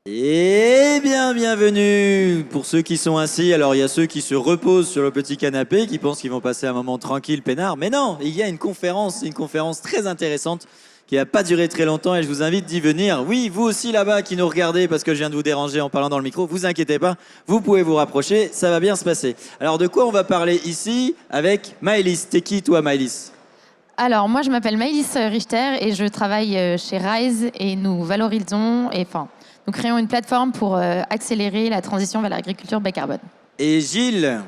Eh bien, bienvenue pour ceux qui sont assis. Alors, il y a ceux qui se reposent sur le petit canapé, qui pensent qu'ils vont passer un moment tranquille, peinard. Mais non, il y a une conférence très intéressante qui va pas durer très longtemps et je vous invite d'y venir. Oui, vous aussi là-bas qui nous regardez parce que je viens de vous déranger en parlant dans le micro, vous inquiétez pas, vous pouvez vous rapprocher, ça va bien se passer. Alors, de quoi on va parler ici avec Maëlys? T'es qui, toi, Maëlys? Alors, moi, je m'appelle Maëlys Richter et je travaille chez Rise et nous valorisons, nous créons une plateforme pour accélérer la transition vers l'agriculture bas carbone. Et Gilles?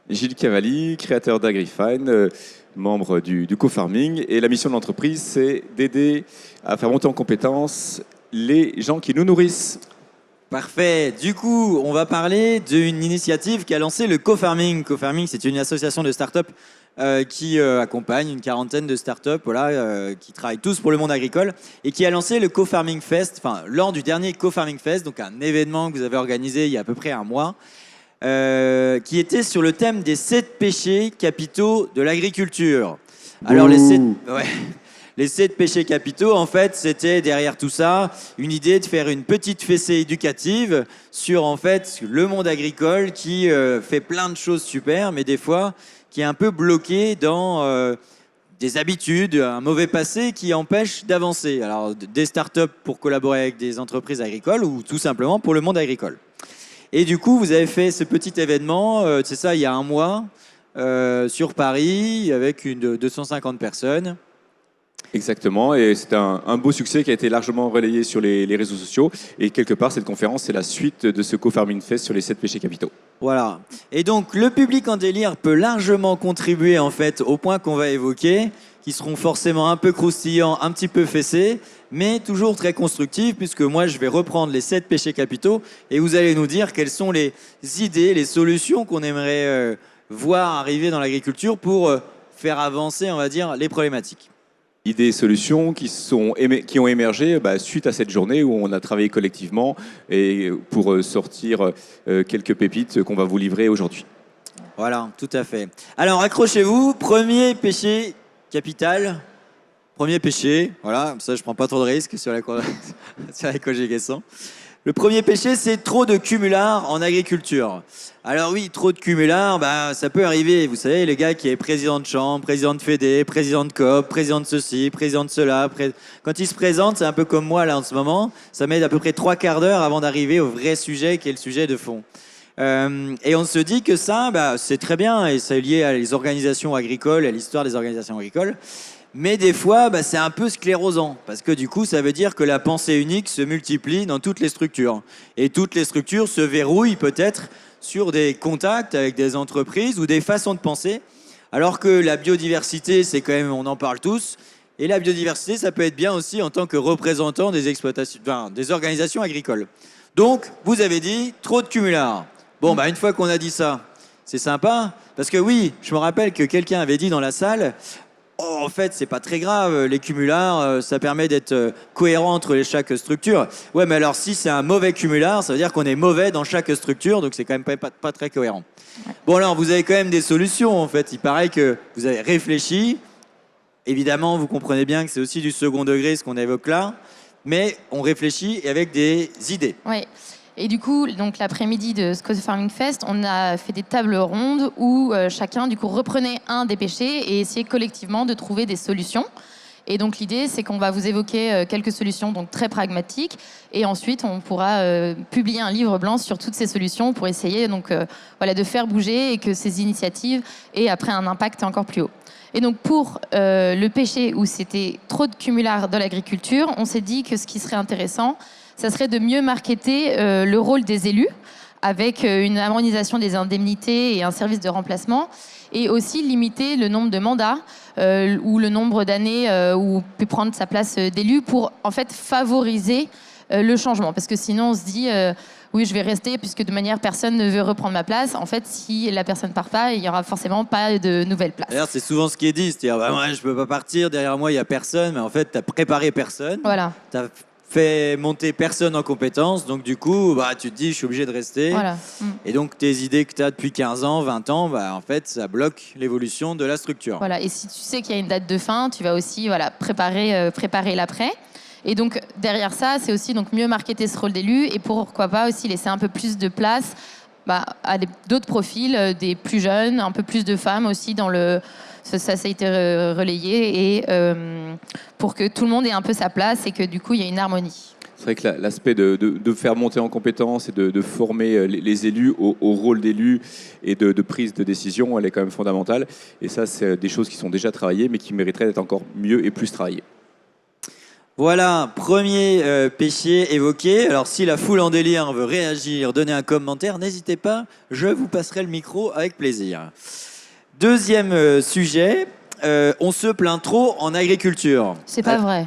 Gilles Cavalli, créateur d'AgriFine, membre du co-farming. Et la mission de l'entreprise, c'est d'aider à faire monter en compétences les gens qui nous nourrissent. Parfait. Du coup, on va parler d'une initiative qui a lancé le co-farming. Co-farming, c'est une association de start-up qui accompagne une quarantaine de start-up qui travaillent tous pour le monde agricole et qui a lancé le Co-Farming Fest, lors du dernier Co-Farming Fest, donc un événement que vous avez organisé il y a à peu près un mois, qui était sur le thème des 7 péchés capitaux de l'agriculture. Alors les 7 péchés capitaux, en fait, c'était derrière tout ça une idée de faire une petite fessée éducative sur en fait le monde agricole qui fait plein de choses super, mais des fois qui est un peu bloqué dans des habitudes, un mauvais passé qui empêche d'avancer. Alors des startups pour collaborer avec des entreprises agricoles ou tout simplement pour le monde agricole. Et du coup, vous avez fait ce petit événement, c'est ça, il y a un mois, sur Paris, avec 250 personnes. Exactement, et c'est un beau succès qui a été largement relayé sur les réseaux sociaux. Et quelque part, cette conférence, c'est la suite de ce Co-Farming Fest sur les 7 péchés capitaux. Voilà. Et donc, le public en délire peut largement contribuer en fait aux points qu'on va évoquer, qui seront forcément un peu croustillants, un petit peu fessés, mais toujours très constructifs, puisque moi, je vais reprendre les 7 péchés capitaux et vous allez nous dire quelles sont les idées, les solutions qu'on aimerait voir arriver dans l'agriculture pour faire avancer, on va dire, les problématiques. Idées et solutions qui ont émergé suite à cette journée où on a travaillé collectivement et pour sortir quelques pépites qu'on va vous livrer aujourd'hui. Voilà, tout à fait. Alors, accrochez-vous, premier péché capital. Premier péché, voilà, ça je prends pas trop de risques sur la conjugaison. Le premier péché, c'est trop de cumulards en agriculture. Alors oui, trop de cumulards, ça peut arriver. Vous savez, les gars qui est président de chambre, président de fédé, président de coop, président de ceci, président de cela. Quand ils se présentent, c'est un peu comme moi là en ce moment, ça met à peu près 3/4 d'heure avant d'arriver au vrai sujet qui est le sujet de fond. Et on se dit que ça, c'est très bien et c'est lié à les organisations agricoles, à l'histoire des organisations agricoles. Mais des fois, c'est un peu sclérosant, parce que du coup, ça veut dire que la pensée unique se multiplie dans toutes les structures. Et toutes les structures se verrouillent peut-être sur des contacts avec des entreprises ou des façons de penser, alors que la biodiversité, c'est quand même, on en parle tous, et la biodiversité, ça peut être bien aussi en tant que représentant des exploitations, des organisations agricoles. Donc, vous avez dit, trop de cumulards. Bon, une fois qu'on a dit ça, c'est sympa, parce que oui, je me rappelle que quelqu'un avait dit dans la salle, oh, en fait, c'est pas très grave, les cumulards, ça permet d'être cohérent entre chaque structure. Ouais, mais alors si c'est un mauvais cumulard, ça veut dire qu'on est mauvais dans chaque structure, donc c'est quand même pas très cohérent. Bon, alors, vous avez quand même des solutions, en fait. Il paraît que vous avez réfléchi. Évidemment, vous comprenez bien que c'est aussi du second degré, ce qu'on évoque là, mais on réfléchit avec des idées. Oui. Et du coup, donc l'après-midi de ce Co-Farming Fest, on a fait des tables rondes où chacun du coup reprenait un des péchés et essayait collectivement de trouver des solutions. Et donc l'idée, c'est qu'on va vous évoquer quelques solutions donc très pragmatiques, et ensuite on pourra publier un livre blanc sur toutes ces solutions pour essayer de faire bouger et que ces initiatives aient après un impact encore plus haut. Et donc pour le péché où c'était trop de cumulards dans l'agriculture, on s'est dit que ce qui serait intéressant, ça serait de mieux marketer le rôle des élus avec une harmonisation des indemnités et un service de remplacement, et aussi limiter le nombre de mandats ou le nombre d'années où peut prendre sa place d'élu pour en fait favoriser le changement. Parce que sinon on se dit oui, je vais rester puisque de manière personne ne veut reprendre ma place. En fait, si la personne part pas, il y aura forcément pas de nouvelle place. D'ailleurs, c'est souvent ce qui est dit, c'est-à-dire moi je peux pas partir, derrière moi il y a personne, mais en fait tu as préparé personne. Voilà. T'as fait monter personne en compétences, donc du coup, tu te dis, je suis obligé de rester. Voilà. Et donc, tes idées que tu as depuis 15 ans, 20 ans, en fait, ça bloque l'évolution de la structure. Voilà. Et si tu sais qu'il y a une date de fin, tu vas aussi préparer l'après. Et donc derrière ça, c'est aussi donc mieux marketer ce rôle d'élu et pourquoi pas aussi laisser un peu plus de place à d'autres profils, des plus jeunes, un peu plus de femmes aussi dans le... Ça a été relayé et pour que tout le monde ait un peu sa place et que du coup il y ait une harmonie. C'est vrai que l'aspect de faire monter en compétences et de former les élus au rôle d'élu et de prise de décision, elle est quand même fondamentale. Et ça, c'est des choses qui sont déjà travaillées, mais qui mériteraient d'être encore mieux et plus travaillées. Voilà, premier péché évoqué. Alors si la foule en délire veut réagir, donner un commentaire, n'hésitez pas, je vous passerai le micro avec plaisir. Deuxième sujet, on se plaint trop en agriculture. C'est pas vrai.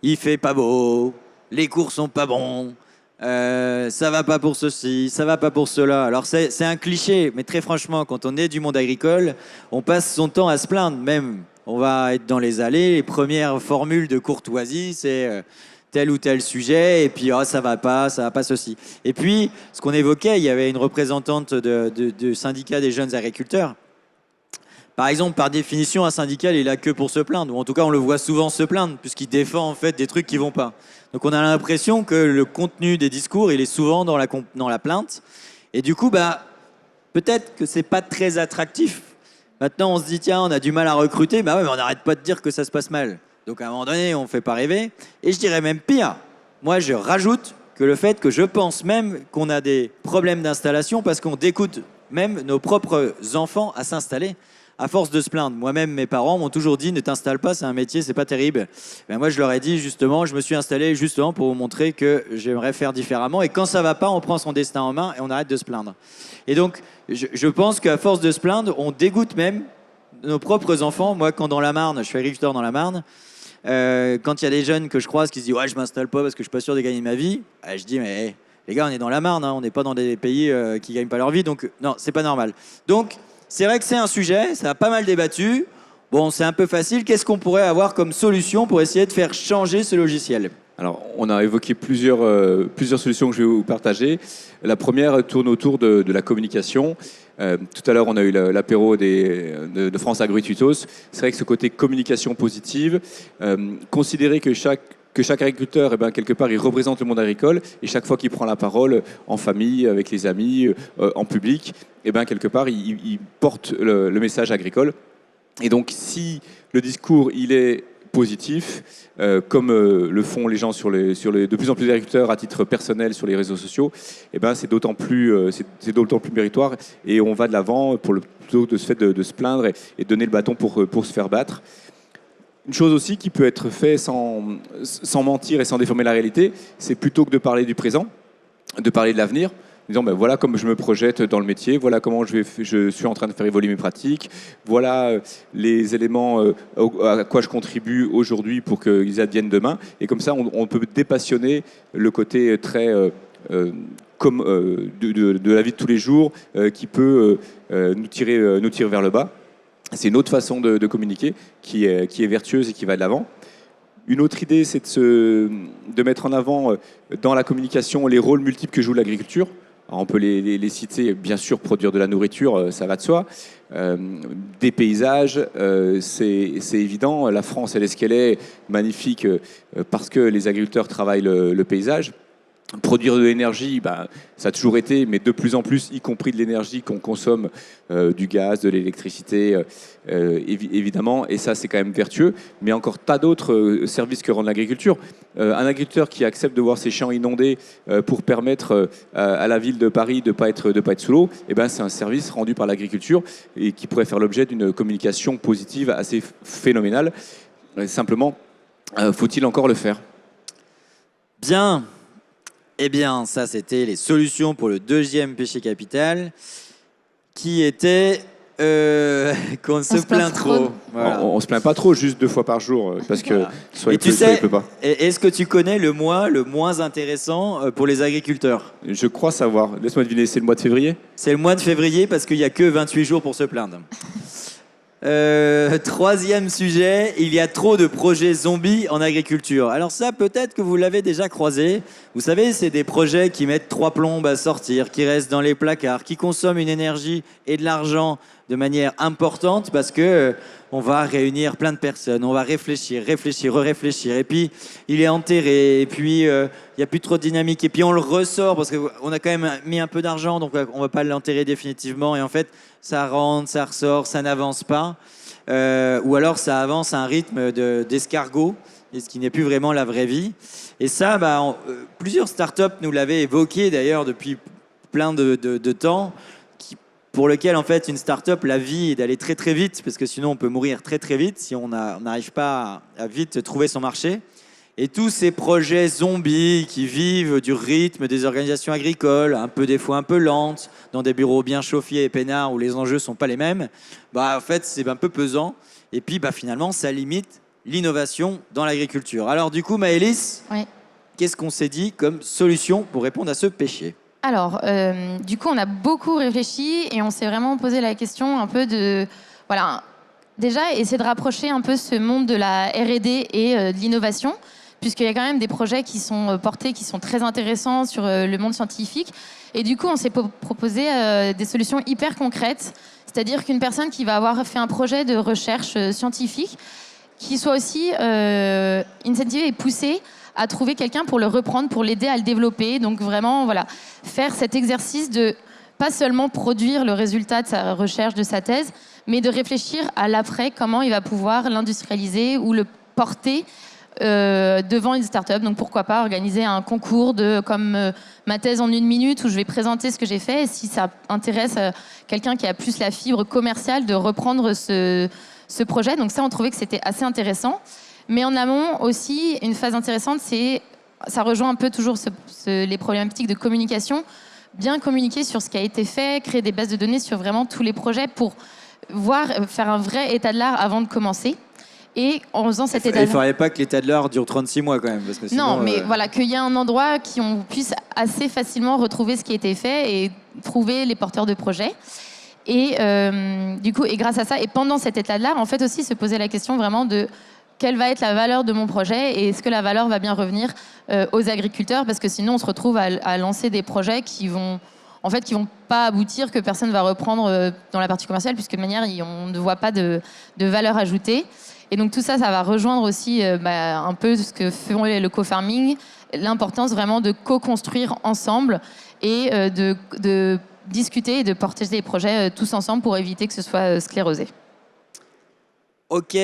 Il fait pas beau, les cours sont pas bons, ça va pas pour ceci, ça va pas pour cela. Alors c'est un cliché, mais très franchement, quand on est du monde agricole, on passe son temps à se plaindre. Même, on va être dans les allées, les premières formules de courtoisie, c'est tel ou tel sujet, et puis ça va pas ceci. Et puis, ce qu'on évoquait, il y avait une représentante du syndicat des jeunes agriculteurs. Par exemple, par définition, un syndicat, il est là que pour se plaindre. Ou en tout cas, on le voit souvent se plaindre, puisqu'il défend en fait des trucs qui vont pas. Donc on a l'impression que le contenu des discours, il est souvent dans la plainte. Et du coup, peut-être que c'est pas très attractif. Maintenant, on se dit, tiens, on a du mal à recruter. Ouais, mais on n'arrête pas de dire que ça se passe mal. Donc à un moment donné, on ne fait pas rêver. Et je dirais même pire. Moi, je rajoute que le fait que je pense même qu'on a des problèmes d'installation parce qu'on dégoûte même nos propres enfants à s'installer. À force de se plaindre. Moi-même, mes parents m'ont toujours dit ne t'installe pas, c'est un métier, c'est pas terrible. Moi, je leur ai dit justement, je me suis installé justement pour vous montrer que j'aimerais faire différemment. Et quand ça va pas, on prend son destin en main et on arrête de se plaindre. Et donc, je pense qu'à force de se plaindre, on dégoûte même nos propres enfants. Moi, quand dans la Marne, je suis agriculteur dans la Marne, quand il y a des jeunes que je croise qui se disent ouais, je m'installe pas parce que je suis pas sûr de gagner ma vie, je dis mais les gars, on est dans la Marne, hein, on n'est pas dans des pays qui gagnent pas leur vie, donc non, c'est pas normal. Donc c'est vrai que c'est un sujet, ça a pas mal débattu. Bon, c'est un peu facile. Qu'est-ce qu'on pourrait avoir comme solution pour essayer de faire changer ce logiciel ? Alors, on a évoqué plusieurs solutions que je vais vous partager. La première tourne autour de la communication. Tout à l'heure, on a eu l'apéro de France Agri-Tutos. C'est vrai que ce côté communication positive, considérer que chaque agriculteur, quelque part, il représente le monde agricole, et chaque fois qu'il prend la parole en famille, avec les amis, en public, quelque part, il porte le message agricole. Et donc, si le discours, il est positif, comme le font les gens de plus en plus d'agriculteurs à titre personnel sur les réseaux sociaux, c'est d'autant plus méritoire, et on va de l'avant plutôt que de se plaindre et de donner le bâton pour se faire battre. Une chose aussi qui peut être faite sans mentir et sans déformer la réalité, c'est plutôt que de parler du présent, de parler de l'avenir, en disant voilà comme je me projette dans le métier, voilà comment je suis en train de faire évoluer mes pratiques, voilà les éléments à quoi je contribue aujourd'hui pour qu'ils adviennent demain. Et comme ça, on peut dépassionner le côté très de la vie de tous les jours qui peut nous tirer vers le bas. C'est une autre façon de communiquer qui est vertueuse et qui va de l'avant. Une autre idée, c'est de mettre en avant dans la communication les rôles multiples que joue l'agriculture. Alors, on peut les citer, bien sûr, produire de la nourriture, ça va de soi. Des paysages, c'est évident. La France, elle est ce qu'elle est, magnifique, parce que les agriculteurs travaillent le paysage. Produire de l'énergie, ça a toujours été, mais de plus en plus, y compris de l'énergie qu'on consomme, du gaz, de l'électricité, évidemment, et ça c'est quand même vertueux, mais encore tas d'autres services que rend l'agriculture. Un agriculteur qui accepte de voir ses champs inondés pour permettre à la ville de Paris de pas être sous l'eau, c'est un service rendu par l'agriculture et qui pourrait faire l'objet d'une communication positive assez phénoménale. Simplement, faut-il encore le faire ? Bien. Eh bien, ça, c'était les solutions pour le deuxième péché capital, qui était qu'on se plaint trop. Voilà. On se plaint pas trop, juste 2 fois par jour, parce que soit il pleut pas. Est-ce que tu connais le mois le moins intéressant pour les agriculteurs ? Je crois savoir. Laisse-moi deviner, c'est le mois de février ? C'est le mois de février, parce qu'il n'y a que 28 jours pour se plaindre. Troisième sujet, il y a trop de projets zombies en agriculture. Alors ça, peut-être que vous l'avez déjà croisé. Vous savez, c'est des projets qui mettent 3 plombes à sortir, qui restent dans les placards, qui consomment une énergie et de l'argent de manière importante parce que on va réunir plein de personnes, on va réfléchir, réfléchir, et puis il est enterré, et puis il n'y a plus trop de dynamique, et puis on le ressort parce qu'on a quand même mis un peu d'argent, donc on va pas l'enterrer définitivement, et en fait ça rentre, ça ressort, ça n'avance pas, ou alors ça avance à un rythme d'escargot, et ce qui n'est plus vraiment la vraie vie. Et ça, plusieurs startups nous l'avaient évoqué d'ailleurs depuis plein de temps, pour lequel en fait une start-up, la vie est d'aller très très vite, parce que sinon on peut mourir très très vite si on n'arrive pas à vite trouver son marché. Et tous ces projets zombies qui vivent du rythme des organisations agricoles, des fois un peu lentes, dans des bureaux bien chauffés et peinards où les enjeux sont pas les mêmes, en fait c'est un peu pesant. Et puis finalement ça limite l'innovation dans l'agriculture. Alors du coup Maëlys, Oui. qu'est-ce qu'on s'est dit comme solution pour répondre à ce péché ? Alors, du coup, on a beaucoup réfléchi et on s'est vraiment posé la question un peu de... Voilà, déjà, essayer de rapprocher un peu ce monde de la R&D et de l'innovation, puisqu'il y a quand même des projets qui sont portés, qui sont très intéressants sur le monde scientifique. Et du coup, on s'est proposé des solutions hyper concrètes, c'est-à-dire qu'une personne qui va avoir fait un projet de recherche scientifique, qui soit aussi incentivée et poussée à trouver quelqu'un pour le reprendre, pour l'aider à le développer. Donc vraiment, voilà, faire cet exercice de pas seulement produire le résultat de sa recherche, de sa thèse, mais de réfléchir à l'après, comment il va pouvoir l'industrialiser ou le porter devant une start-up. Donc pourquoi pas organiser un concours comme ma thèse en 1 minute, où je vais présenter ce que j'ai fait, et si ça intéresse quelqu'un qui a plus la fibre commerciale, de reprendre ce projet. Donc ça, on trouvait que c'était assez intéressant. Mais en amont aussi, une phase intéressante, ça rejoint un peu toujours les problématiques de communication. Bien communiquer sur ce qui a été fait, créer des bases de données sur vraiment tous les projets pour faire un vrai état de l'art avant de commencer. Et en faisant cet état de l'art... Il ne faudrait pas que l'état de l'art dure 36 mois quand même. Parce que sinon, non, mais voilà, qu'il y ait un endroit on puisse assez facilement retrouver ce qui a été fait et trouver les porteurs de projets. Et du coup, et grâce à ça, et pendant cet état de l'art, en fait aussi se poser la question vraiment de quelle va être la valeur de mon projet et est-ce que la valeur va bien revenir aux agriculteurs, parce que sinon on se retrouve à lancer des projets qui vont pas aboutir, que personne va reprendre dans la partie commerciale, puisque de manière on ne voit pas de valeur ajoutée. Et donc tout ça, ça va rejoindre aussi un peu ce que font le co-farming, l'importance vraiment de co-construire ensemble et de discuter et de porter des projets tous ensemble pour éviter que ce soit sclérosé. Ok,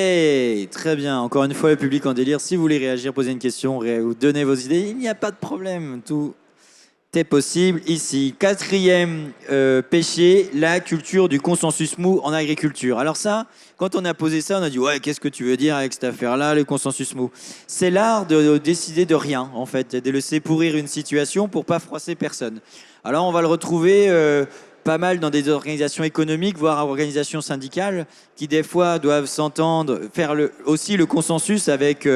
très bien. Encore une fois, le public en délire. Si vous voulez réagir, poser une question ou donner vos idées, il n'y a pas de problème. Tout est possible ici. 4e péché, la culture du consensus mou en agriculture. Alors ça, quand on a posé ça, on a dit « Ouais, qu'est-ce que tu veux dire avec cette affaire-là, le consensus mou ?» C'est l'art de décider de rien, en fait, de laisser pourrir une situation pour pas froisser personne. Alors on va le retrouver... pas mal dans des organisations économiques, voire organisations syndicales, qui des fois doivent s'entendre, faire aussi le consensus avec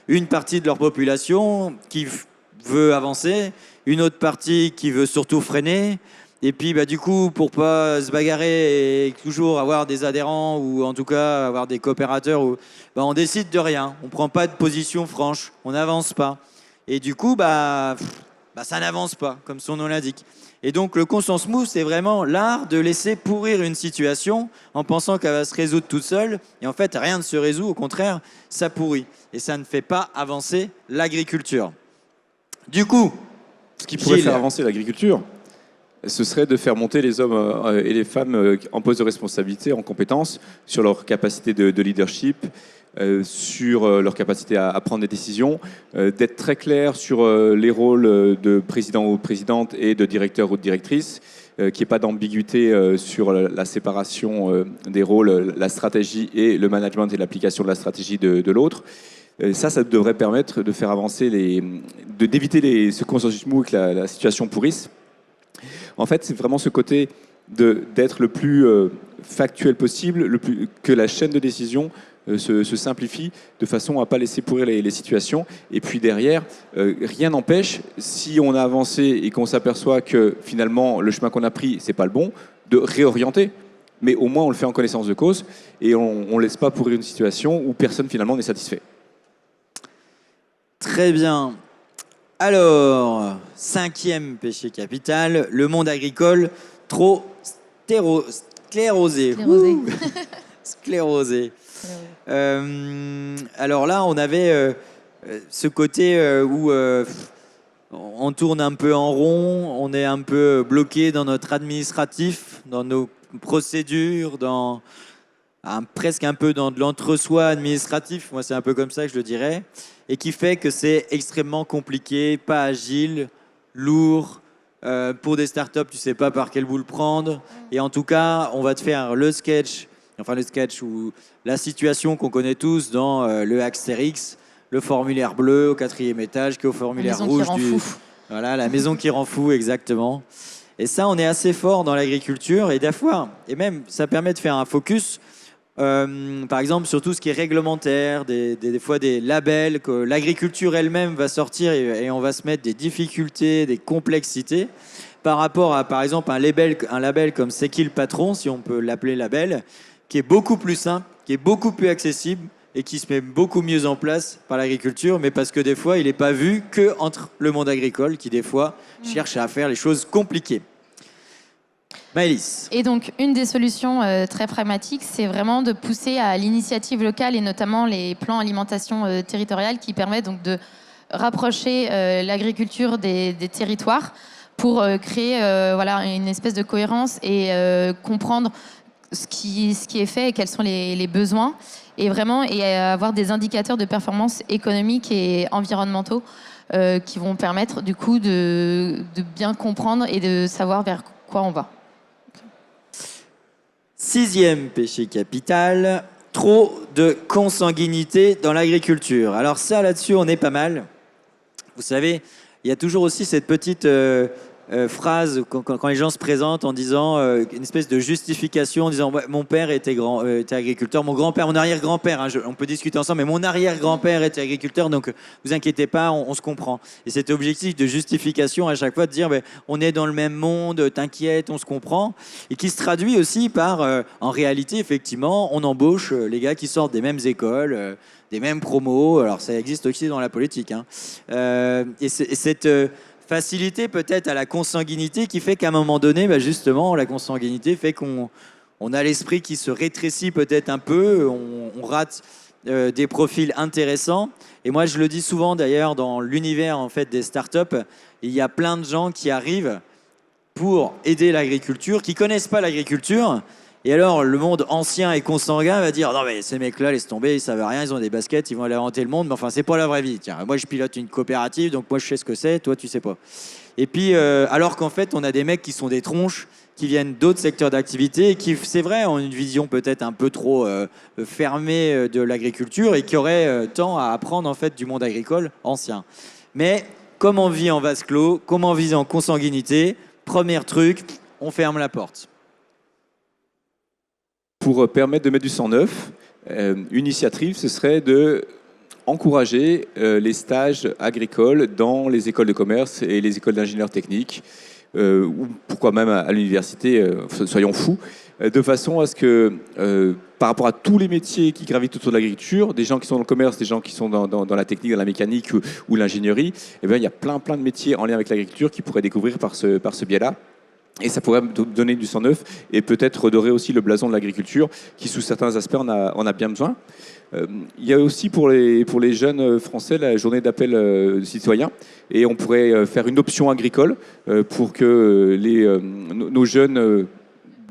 une partie de leur population qui veut avancer, une autre partie qui veut surtout freiner, et puis du coup, pour pas se bagarrer et toujours avoir des adhérents, ou en tout cas avoir des coopérateurs, on décide de rien, on prend pas de position franche, on n'avance pas. Et du coup, ça n'avance pas, comme son nom l'indique. Et donc le consensus mou, c'est vraiment l'art de laisser pourrir une situation en pensant qu'elle va se résoudre toute seule. Et en fait, rien ne se résout, au contraire, ça pourrit. Et ça ne fait pas avancer l'agriculture. Du coup, ce qui pourrait faire avancer l'agriculture, ce serait de faire monter les hommes et les femmes en poste de responsabilité, en compétences, sur leur capacité de leadership, sur leur capacité à prendre des décisions, d'être très clair sur les rôles de président ou de présidente et de directeur ou de directrice, qu'il n'y ait pas d'ambiguïté sur la séparation des rôles, la stratégie et le management et l'application de la stratégie de l'autre. Ça devrait permettre de faire avancer, d'éviter ce consensus mou et que la situation pourrisse. En fait, c'est vraiment ce côté d'être le plus factuel possible, que la chaîne de décision se simplifie de façon à ne pas laisser pourrir les situations. Et puis derrière, rien n'empêche, si on a avancé et qu'on s'aperçoit que finalement le chemin qu'on a pris, c'est pas le bon, de réorienter. Mais au moins, on le fait en connaissance de cause et on ne laisse pas pourrir une situation où personne finalement n'est satisfait. Très bien. Alors, 5e péché capital, le monde agricole trop Sclérosé. Sclérosé. Ouh. Sclérosé. Alors là, on avait ce côté où on tourne un peu en rond, on est un peu bloqué dans notre administratif, dans nos procédures, presque un peu dans de l'entre-soi administratif. Moi, c'est un peu comme ça que je le dirais. Et qui fait que c'est extrêmement compliqué, pas agile, lourd. Pour des startups, tu sais pas par quel bout le prendre. Et en tout cas, on va te faire le sketch ou la situation qu'on connaît tous dans le Astérix, le formulaire bleu au 4e étage qui est au formulaire rouge Voilà, la maison qui rend fou, exactement. Et ça, on est assez fort dans l'agriculture et et même ça permet de faire un focus. Par exemple, sur tout ce qui est réglementaire, des fois des labels que l'agriculture elle-même va sortir et on va se mettre des difficultés, des complexités par rapport à, par exemple, un label comme C'est qui le patron, si on peut l'appeler label, qui est beaucoup plus simple, qui est beaucoup plus accessible et qui se met beaucoup mieux en place par l'agriculture, mais parce que des fois, il n'est pas vu que entre le monde agricole qui, des fois, cherche à faire les choses compliquées. Maëlys. Et donc, une des solutions très pragmatiques, c'est vraiment de pousser à l'initiative locale et notamment les plans alimentation territoriale qui permettent donc de rapprocher l'agriculture des territoires pour créer une espèce de cohérence et comprendre ce qui est fait et quels sont les besoins et avoir des indicateurs de performance économique et environnementaux qui vont permettre du coup de bien comprendre et de savoir vers quoi on va. 6e péché capital, trop de consanguinité dans l'agriculture. Alors ça, là-dessus, on est pas mal. Vous savez, il y a toujours aussi cette petite phrase quand les gens se présentent en disant une espèce de justification en disant ouais, mon père était agriculteur, mon grand-père, mon arrière-grand-père, hein, on peut discuter ensemble, mais mon arrière-grand-père était agriculteur, donc vous inquiétez pas, on se comprend. Et cet objectif de justification à chaque fois de dire on est dans le même monde, t'inquiète, on se comprend, et qui se traduit aussi par en réalité effectivement on embauche les gars qui sortent des mêmes écoles, des mêmes promos, alors ça existe aussi dans la politique, hein. Et cette facilité peut-être à la consanguinité qui fait qu'à un moment donné, justement, la consanguinité fait qu'on a l'esprit qui se rétrécit peut-être un peu, on rate des profils intéressants. Et moi, je le dis souvent d'ailleurs dans l'univers en fait, des startups, il y a plein de gens qui arrivent pour aider l'agriculture, qui ne connaissent pas l'agriculture. Et alors, le monde ancien et consanguin va dire « Non mais ces mecs-là, laisse tomber, ils savent rien, ils ont des baskets, ils vont aller inventer le monde, mais enfin, c'est pas la vraie vie. Tiens, moi, je pilote une coopérative, donc moi, je sais ce que c'est, toi, tu sais pas. » Et puis, alors qu'en fait, on a des mecs qui sont des tronches, qui viennent d'autres secteurs d'activité et qui, c'est vrai, ont une vision peut-être un peu trop fermée de l'agriculture et qui auraient tant à apprendre, en fait, du monde agricole ancien. Mais comme on vit en vase clos, comme on vit en consanguinité, premier truc, on ferme la porte. Pour permettre de mettre du sang neuf, une initiative, ce serait de encourager les stages agricoles dans les écoles de commerce et les écoles d'ingénieurs techniques, ou pourquoi même à l'université, soyons fous, de façon à ce que, par rapport à tous les métiers qui gravitent autour de l'agriculture, des gens qui sont dans le commerce, des gens qui sont dans la technique, dans la mécanique ou l'ingénierie, eh bien, il y a plein de métiers en lien avec l'agriculture qu'ils pourraient découvrir par ce biais-là. Et ça pourrait donner du sang neuf et peut-être redorer aussi le blason de l'agriculture qui, sous certains aspects, en a bien besoin. Il y a aussi pour les jeunes français la journée d'appel citoyen et on pourrait faire une option agricole pour que nos jeunes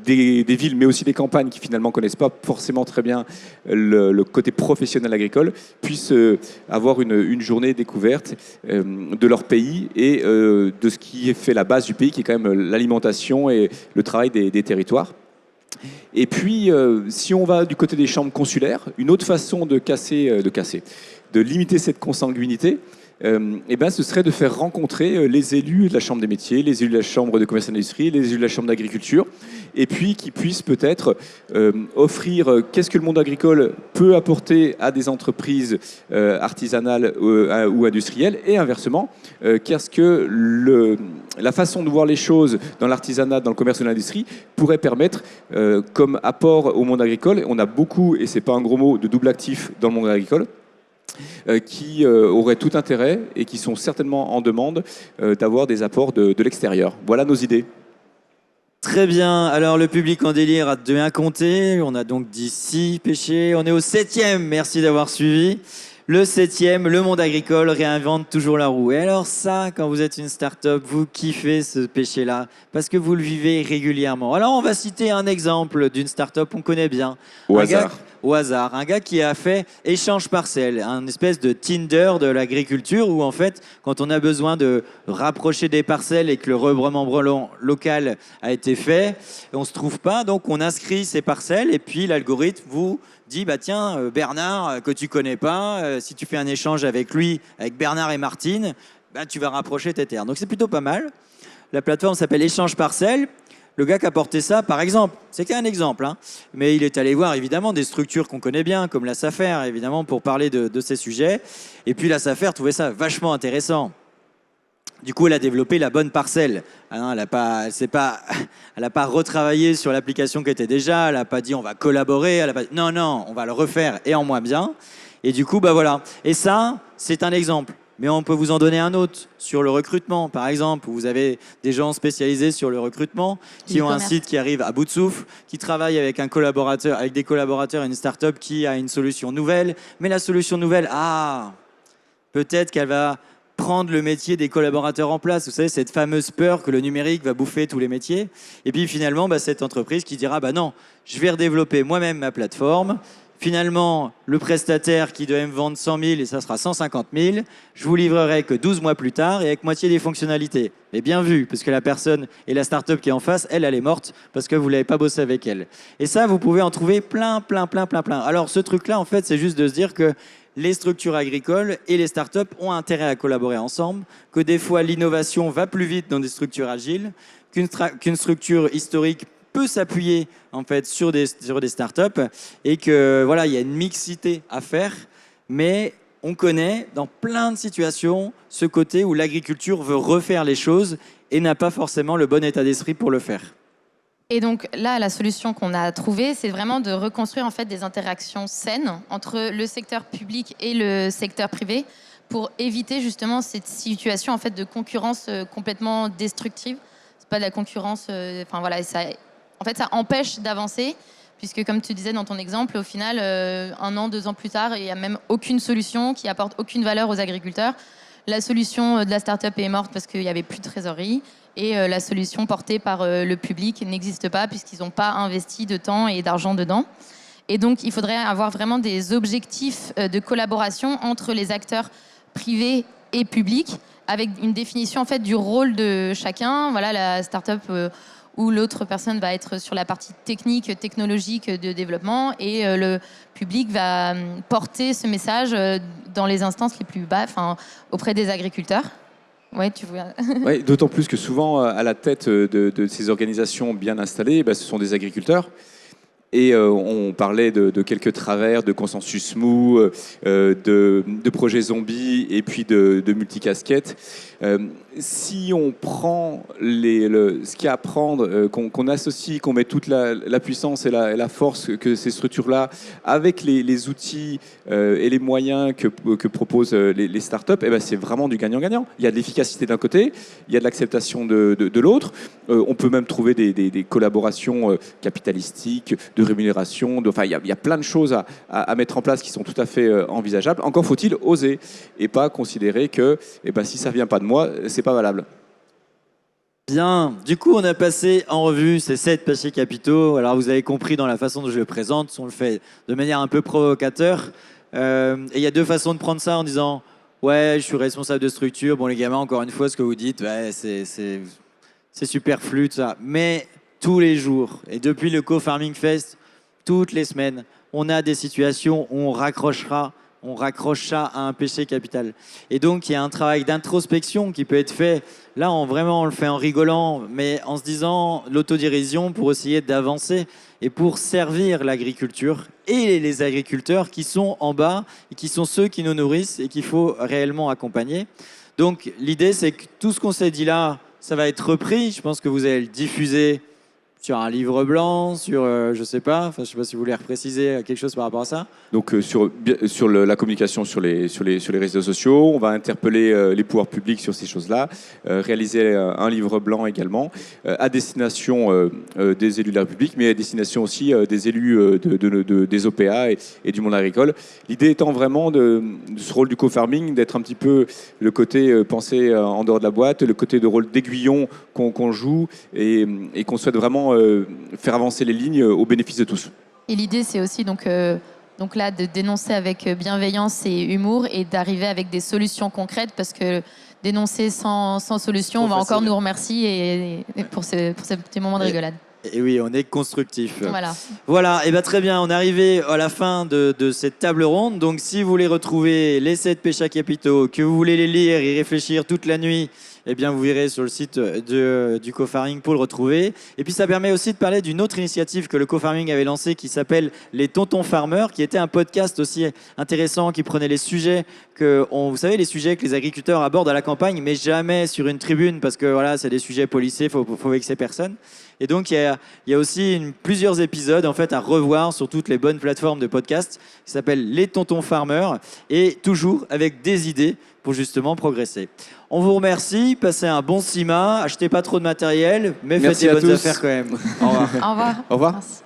des villes, mais aussi des campagnes qui finalement ne connaissent pas forcément très bien le côté professionnel agricole, puissent avoir une journée découverte de leur pays et de ce qui fait la base du pays, qui est quand même l'alimentation et le travail des territoires. Et puis, si on va du côté des chambres consulaires, une autre façon de limiter cette consanguinité, ce serait de faire rencontrer les élus de la Chambre des métiers, les élus de la Chambre de commerce et d'industrie, les élus de la Chambre d'agriculture, et puis qui puissent peut-être offrir qu'est-ce que le monde agricole peut apporter à des entreprises artisanales ou industrielles, et inversement, qu'est-ce que la façon de voir les choses dans l'artisanat, dans le commerce et l'industrie pourrait permettre comme apport au monde agricole. On a beaucoup, et c'est pas un gros mot, de double actif dans le monde agricole, qui auraient tout intérêt et qui sont certainement en demande d'avoir des apports de l'extérieur. Voilà nos idées. Très bien. Alors, le public en délire a bien compté. On a donc dit 6 péchés. On est au 7e. Merci d'avoir suivi. Le 7e, le monde agricole réinvente toujours la roue. Et alors ça, quand vous êtes une start-up, vous kiffez ce péché-là parce que vous le vivez régulièrement. Alors, on va citer un exemple d'une start-up qu'on connaît bien. Au Un gars- hasard. Au hasard. Un gars qui a fait Échange Parcelle, un espèce de Tinder de l'agriculture où, en fait, quand on a besoin de rapprocher des parcelles et que le rebrement local a été fait, on ne se trouve pas. Donc, on inscrit ces parcelles et puis l'algorithme vous dit bah tiens, Bernard, que tu connais pas, si tu fais un échange avec lui, avec Bernard et Martine, bah, tu vas rapprocher tes terres. Donc, c'est plutôt pas mal. La plateforme s'appelle Échange Parcelle. Le gars qui a porté ça, par exemple, c'est qu'un exemple, hein, mais il est allé voir évidemment des structures qu'on connaît bien, comme la SAFER, évidemment, pour parler de ces sujets. Et puis la SAFER trouvait ça vachement intéressant. Du coup, elle a développé la bonne parcelle. Ah non, elle n'a pas retravaillé sur l'application qui était déjà, elle n'a pas dit on va collaborer, elle a pas dit, non, non, on va le refaire et en moins bien. Et du coup, bah voilà. Et ça, c'est un exemple. Mais on peut vous en donner un autre sur le recrutement, par exemple, où vous avez des gens spécialisés sur le recrutement qui ont un site qui arrive à bout de souffle, qui travaillent avec un collaborateur, avec des collaborateurs, une start-up qui a une solution nouvelle. Mais la solution nouvelle, peut-être qu'elle va prendre le métier des collaborateurs en place. Vous savez, cette fameuse peur que le numérique va bouffer tous les métiers. Et puis finalement, cette entreprise qui dira, non, je vais redévelopper moi-même ma plateforme. Finalement, le prestataire qui devait me vendre 100 000 et ça sera 150 000, je vous livrerai que 12 mois plus tard et avec moitié des fonctionnalités. Mais bien vu, parce que la personne et la start-up qui est en face, elle est morte parce que vous n'avez pas bossé avec elle. Et ça, vous pouvez en trouver plein. Alors, ce truc-là, en fait, c'est juste de se dire que les structures agricoles et les start-up ont intérêt à collaborer ensemble, que des fois, l'innovation va plus vite dans des structures agiles, qu'une structure historique peut s'appuyer en fait sur des startups et que voilà, il y a une mixité à faire, mais on connaît dans plein de situations ce côté où l'agriculture veut refaire les choses et n'a pas forcément le bon état d'esprit pour le faire. Et donc là, la solution qu'on a trouvée, c'est vraiment de reconstruire en fait des interactions saines entre le secteur public et le secteur privé pour éviter justement cette situation en fait de concurrence complètement destructive. C'est pas de la concurrence, en fait, ça empêche d'avancer, puisque comme tu disais dans ton exemple, au final, 1 an, 2 ans plus tard, il n'y a même aucune solution qui apporte aucune valeur aux agriculteurs. La solution de la start-up est morte parce qu'il n'y avait plus de trésorerie. Et la solution portée par le public n'existe pas, puisqu'ils n'ont pas investi de temps et d'argent dedans. Et donc, il faudrait avoir vraiment des objectifs de collaboration entre les acteurs privés et publics, avec une définition en fait, du rôle de chacun. Voilà, la start-up... où l'autre personne va être sur la partie technique, technologique de développement et le public va porter ce message dans les instances les plus bas, auprès des agriculteurs. Ouais, tu vois. Ouais, d'autant plus que souvent, à la tête de ces organisations bien installées, ce sont des agriculteurs. Et on parlait de quelques travers, de consensus mou, de projets zombies et puis de multicasquettes. Si on prend ce qu'il y a à prendre, qu'on associe, qu'on met toute la puissance et la force que ces structures-là, avec les outils et les moyens que proposent les startups, c'est vraiment du gagnant-gagnant. Il y a de l'efficacité d'un côté, il y a de l'acceptation de l'autre. On peut même trouver des collaborations capitalistiques, de rémunération. Il y a plein de choses à mettre en place qui sont tout à fait envisageables. Encore faut-il oser et pas considérer que si ça ne vient pas de moi, c'est pas valable. Bien, du coup on a passé en revue ces 7 péchés capitaux. Alors vous avez compris dans la façon dont je le présente, on le fait de manière un peu provocateur. Et il y a 2 façons de prendre ça en disant ouais, je suis responsable de structure. Bon les gamins, encore une fois, ce que vous dites, ouais, c'est superflu tout ça. Mais tous les jours, et depuis le Co-Farming Fest, toutes les semaines, on a des situations où on raccroche ça à un péché capital. Et donc, il y a un travail d'introspection qui peut être fait. Là, on le fait en rigolant, mais en se disant l'autodérision pour essayer d'avancer et pour servir l'agriculture et les agriculteurs qui sont en bas et qui sont ceux qui nous nourrissent et qu'il faut réellement accompagner. Donc, l'idée, c'est que tout ce qu'on s'est dit là, ça va être repris. Je pense que vous allez le diffuser sur un livre blanc, sur, je sais pas si vous voulez repréciser quelque chose par rapport à ça. Donc sur la communication sur les réseaux sociaux, on va interpeller les pouvoirs publics sur ces choses-là, réaliser un livre blanc également, à destination des élus de la République, mais à destination aussi des élus des OPA et du monde agricole. L'idée étant vraiment de ce rôle du co-farming, d'être un petit peu le côté pensé en dehors de la boîte, le côté de rôle d'aiguillon qu'on joue et qu'on souhaite vraiment faire avancer les lignes au bénéfice de tous. Et l'idée, c'est aussi donc là de dénoncer avec bienveillance et humour et d'arriver avec des solutions concrètes, parce que dénoncer sans solution, on va encore nous remercier et pour ces petits moments de rigolade. Et oui, on est constructif. Voilà, et bien très bien, on est arrivé à la fin de cette table ronde. Donc si vous voulez retrouver les 7 péchés capitaux, que vous voulez les lire et réfléchir toute la nuit, eh bien vous irez sur le site du co-farming pour le retrouver. Et puis ça permet aussi de parler d'une autre initiative que le co-farming avait lancée qui s'appelle les Tontons Farmers, qui était un podcast aussi intéressant qui prenait les sujets vous savez, les sujets que les agriculteurs abordent à la campagne, mais jamais sur une tribune, parce que voilà, c'est des sujets policés, faut vexer personne. Et donc il y a aussi plusieurs épisodes en fait à revoir sur toutes les bonnes plateformes de podcast qui s'appellent les Tontons Farmers, et toujours avec des idées pour justement progresser. On vous remercie, passez un bon CIMA, achetez pas trop de matériel, mais faites des bonnes affaires quand même. Au revoir. Au revoir. Au revoir. Merci.